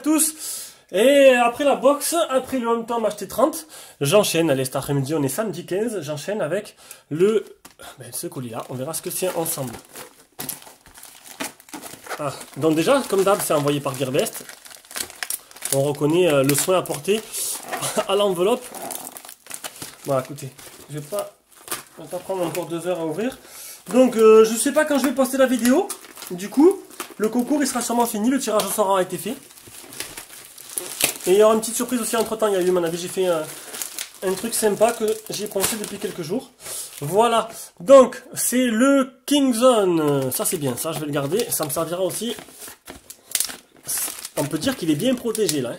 tous. Et après la box, après le Home Tom HT30, j'enchaîne, allez cet après-midi on est samedi 15, j'enchaîne avec ce colis là, on verra ce que c'est ensemble. Donc déjà, comme d'hab, c'est envoyé par Gearbest. On reconnaît le soin apporté à l'enveloppe. Bon écoutez, je vais pas prendre encore 2 heures à ouvrir. Donc je sais pas quand je vais poster la vidéo. Du coup, le concours il sera sûrement fini, le tirage au sort aura été fait. Et il y aura une petite surprise aussi entre temps, il y a eu mon avis, j'ai fait un truc sympa que j'ai pensé depuis quelques jours. Voilà, donc c'est le Kingzone, ça c'est bien, ça je vais le garder, ça me servira aussi. On peut dire qu'il est bien protégé là.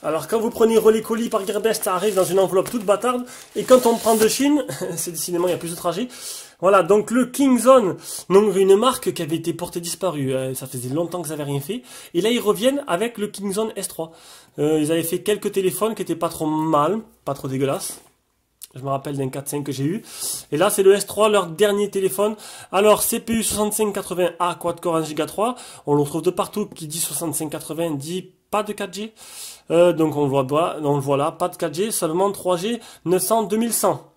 Alors quand vous prenez relais colis par Gearbest, ça arrive dans une enveloppe toute bâtarde. Et quand on prend de Chine, c'est décidément il y a plus de trajets. Voilà, donc le Kingzone, donc une marque qui avait été portée disparue. Ça faisait longtemps que ça n'avait rien fait. Et là ils reviennent avec le Kingzone S3. Ils avaient fait quelques téléphones qui étaient pas trop mal, pas trop dégueulasses. Je me rappelle d'un 4.5 que j'ai eu. Et là, c'est le S3, leur dernier téléphone. Alors, CPU 6580A quad-core 1 Go 3. On le retrouve de partout. Qui dit 6580 dit pas de 4G. Donc, on le voit là, pas de 4G, seulement 3G 900 2100.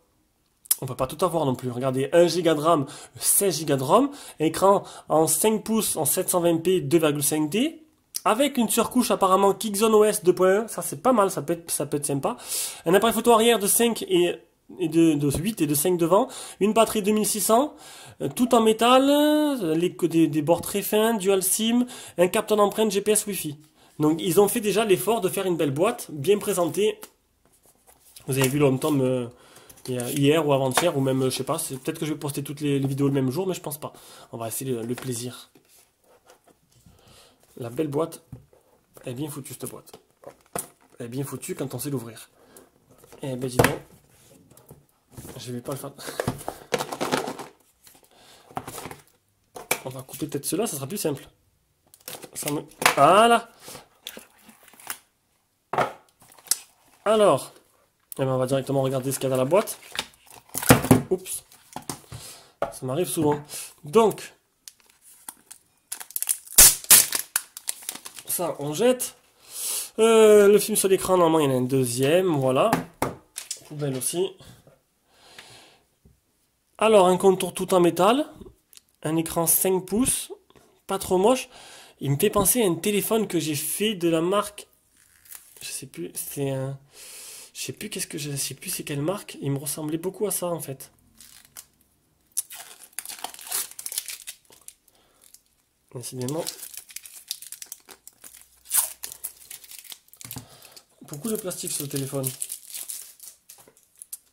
On peut pas tout avoir non plus. Regardez, 1 Go de RAM, 16 Go de ROM. Écran en 5 pouces en 720p 2,5D. Avec une surcouche apparemment Kingzone OS 2.1, ça c'est pas mal, ça peut être sympa. Un appareil photo arrière de 5 et de 8 et de 5 devant. Une batterie 2600, tout en métal, des bords très fins, dual SIM, un capteur d'empreinte GPS Wi-Fi. Donc ils ont fait déjà l'effort de faire une belle boîte, bien présentée. Vous avez vu le Home Tom hier ou avant-hier, ou même, je sais pas, peut-être que je vais poster toutes les vidéos le même jour, mais je pense pas. On va essayer le plaisir. La belle boîte, elle est bien foutue cette boîte. Elle est bien foutue quand on sait l'ouvrir. Eh ben dis donc, je vais pas le faire. On va couper peut-être cela, ça sera plus simple. Voilà. Alors, eh ben on va directement regarder ce qu'il y a dans la boîte. Oups, ça m'arrive souvent. Donc, ça on jette. Le film sur l'écran, normalement il y en a un deuxième, voilà. Poubelle aussi. Alors un contour tout en métal, un écran 5 pouces, pas trop moche. Il me fait penser à un téléphone que j'ai fait de la marque, je sais plus, c'est un, je sais plus c'est quelle marque. Il me ressemblait beaucoup à ça en fait. Décidément. Beaucoup de plastique sur le téléphone.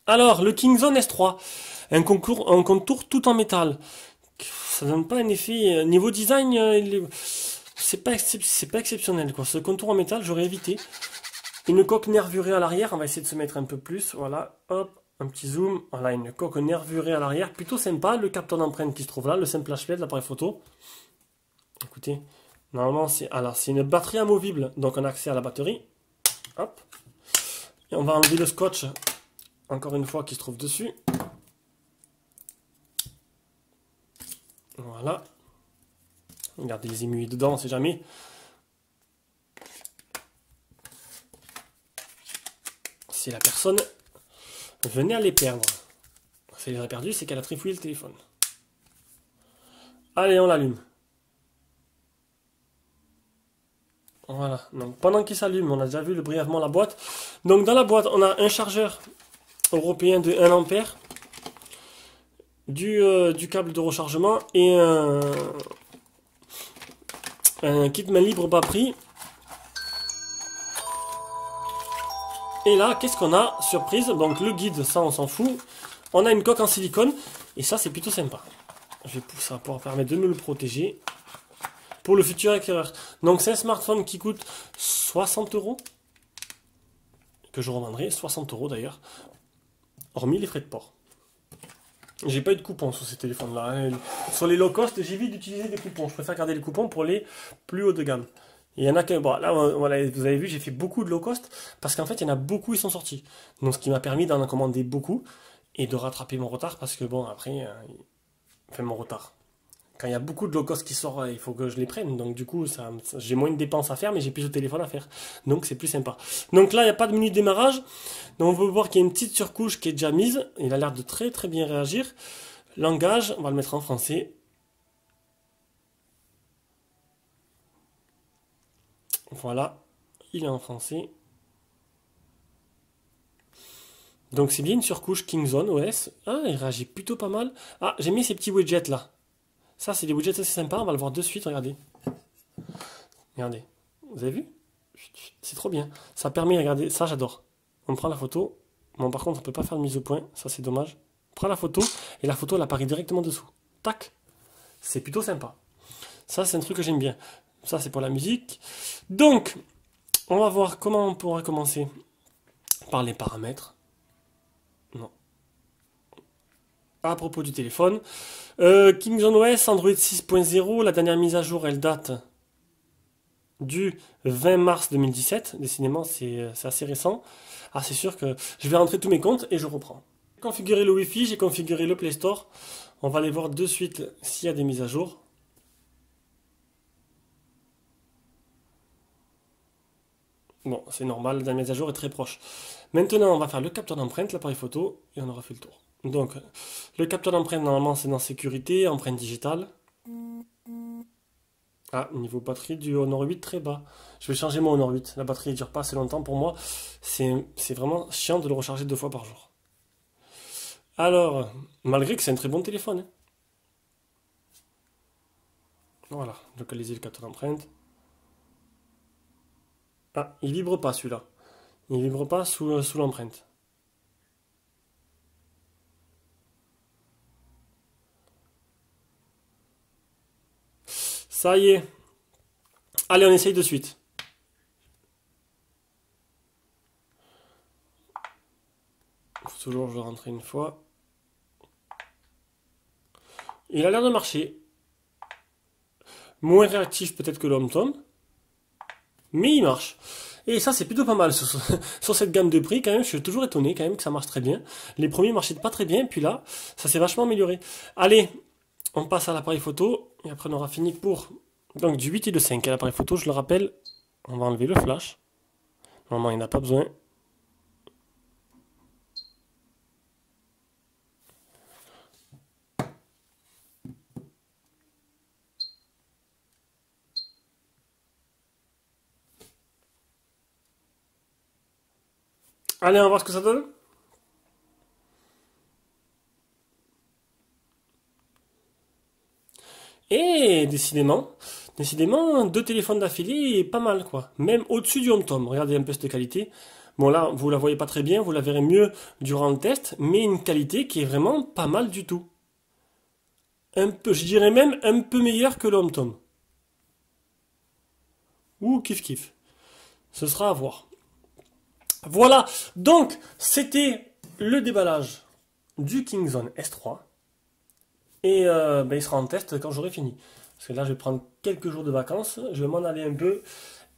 Alors, le Kingzone S3. Un contour tout en métal. Ça donne pas un effet... Niveau design, c'est pas exceptionnel, quoi. Ce contour en métal, j'aurais évité. Une coque nervurée à l'arrière. On va essayer de se mettre un peu plus. Voilà, hop, un petit zoom. Voilà, une coque nervurée à l'arrière. Plutôt sympa. Le capteur d'empreinte qui se trouve là. Le simple HPL, l'appareil photo. Écoutez, normalement, c'est une batterie amovible. Donc, on a accès à la batterie. Hop. Et on va enlever le scotch, encore une fois, qui se trouve dessus. Voilà. Regardez les émuis dedans, on sait jamais. Si la personne venait à les perdre. Si elle les a perdus, c'est qu'elle a trifouillé le téléphone. Allez, on l'allume. Voilà, donc pendant qu'il s'allume, on a déjà vu brièvement la boîte. Donc dans la boîte, on a un chargeur européen de 1 ampère, du câble de rechargement et un kit main libre bas prix. Et là, qu'est-ce qu'on a? Surprise, donc le guide, ça on s'en fout. On a une coque en silicone et ça c'est plutôt sympa. Je vais pousser ça pour permettre de nous le protéger. Pour le futur éclaireur. Donc c'est un smartphone qui coûte 60 €. Que je revendrai, 60 € d'ailleurs. Hormis les frais de port. J'ai pas eu de coupons sur ces téléphones-là. Sur les low cost, j'évite d'utiliser des coupons. Je préfère garder les coupons pour les plus haut de gamme. Il y en a que, bon, là, voilà, vous avez vu, j'ai fait beaucoup de low cost. Parce qu'en fait, il y en a beaucoup qui sont sortis. Donc ce qui m'a permis d'en commander beaucoup. Et de rattraper mon retard. Parce que bon, après, enfin mon retard. Quand il y a beaucoup de low cost qui sort, il faut que je les prenne. Donc du coup, j'ai moins de dépenses à faire, mais j'ai plus de téléphone à faire. Donc c'est plus sympa. Donc là, il n'y a pas de menu de démarrage. Donc on peut voir qu'il y a une petite surcouche qui est déjà mise. Il a l'air de très très bien réagir. Langage, on va le mettre en français. Voilà, il est en français. Donc c'est bien une surcouche Kingzone OS. Ah, il réagit plutôt pas mal. Ah, j'ai mis ces petits widgets là. Ça, c'est des widgets assez sympas. On va le voir de suite. Regardez. Regardez. Vous avez vu? C'est trop bien. Ça permet, regardez, ça j'adore. On prend la photo. Bon, par contre, on peut pas faire de mise au point. Ça, c'est dommage. On prend la photo et la photo, elle apparaît directement dessous. Tac. C'est plutôt sympa. Ça, c'est un truc que j'aime bien. Ça, c'est pour la musique. Donc, on va voir comment on pourra commencer par les paramètres. Non. À propos du téléphone. Kingzone OS, Android 6.0. La dernière mise à jour, elle date du 20 mars 2017. Décidément, c'est assez récent. Ah, c'est sûr que je vais rentrer tous mes comptes et je reprends. J'ai configuré le Wi-Fi, j'ai configuré le Play Store. On va aller voir de suite s'il y a des mises à jour. Bon, c'est normal, la mise à jour est très proche. Maintenant, on va faire le capteur d'empreinte, l'appareil photo, et on aura fait le tour. Donc, le capteur d'empreinte, normalement, c'est dans sécurité, empreinte digitale. Ah, niveau batterie du Honor 8 très bas. Je vais changer mon Honor 8. La batterie ne dure pas assez longtemps pour moi. C'est vraiment chiant de le recharger 2 fois par jour. Alors, malgré que c'est un très bon téléphone. Hein. Voilà, localiser le capteur d'empreinte. Ah, il vibre pas celui-là. Il vibre pas sous l'empreinte. Ça y est. Allez, on essaye de suite. Faut toujours je rentrer une fois. Il a l'air de marcher. Moins réactif peut-être que le HomeTom. Mais il marche. Et ça, c'est plutôt pas mal sur cette gamme de prix. Quand même, je suis toujours étonné quand même que ça marche très bien. Les premiers marchaient pas très bien. Puis là, ça s'est vachement amélioré. Allez, on passe à l'appareil photo. Et après, on aura fini pour... Donc, du 8 et de 5 à l'appareil photo. Je le rappelle, on va enlever le flash. Normalement, il n'a pas besoin. Allez, on va voir ce que ça donne. Et décidément, deux téléphones d'affilée, pas mal quoi. Même au-dessus du HomeTom. Regardez un peu cette qualité. Bon là, vous la voyez pas très bien, vous la verrez mieux durant le test, mais une qualité qui est vraiment pas mal du tout. Un peu, je dirais même un peu meilleure que le HomeTom. Ouh, kiff kiff. Ce sera à voir. Voilà, donc c'était le déballage du Kingzone S3. Et il sera en test quand j'aurai fini. Parce que là, je vais prendre quelques jours de vacances, je vais m'en aller un peu.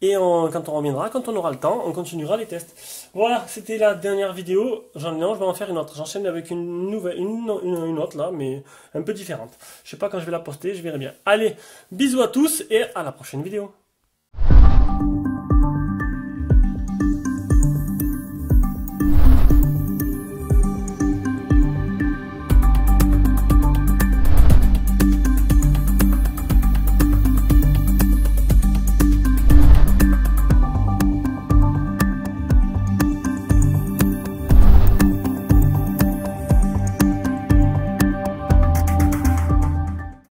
Et quand on reviendra, quand on aura le temps, on continuera les tests. Voilà, c'était la dernière vidéo. Je vais en faire une autre. J'enchaîne avec une nouvelle, une autre là, mais un peu différente. Je sais pas quand je vais la poster, je verrai bien. Allez, bisous à tous et à la prochaine vidéo.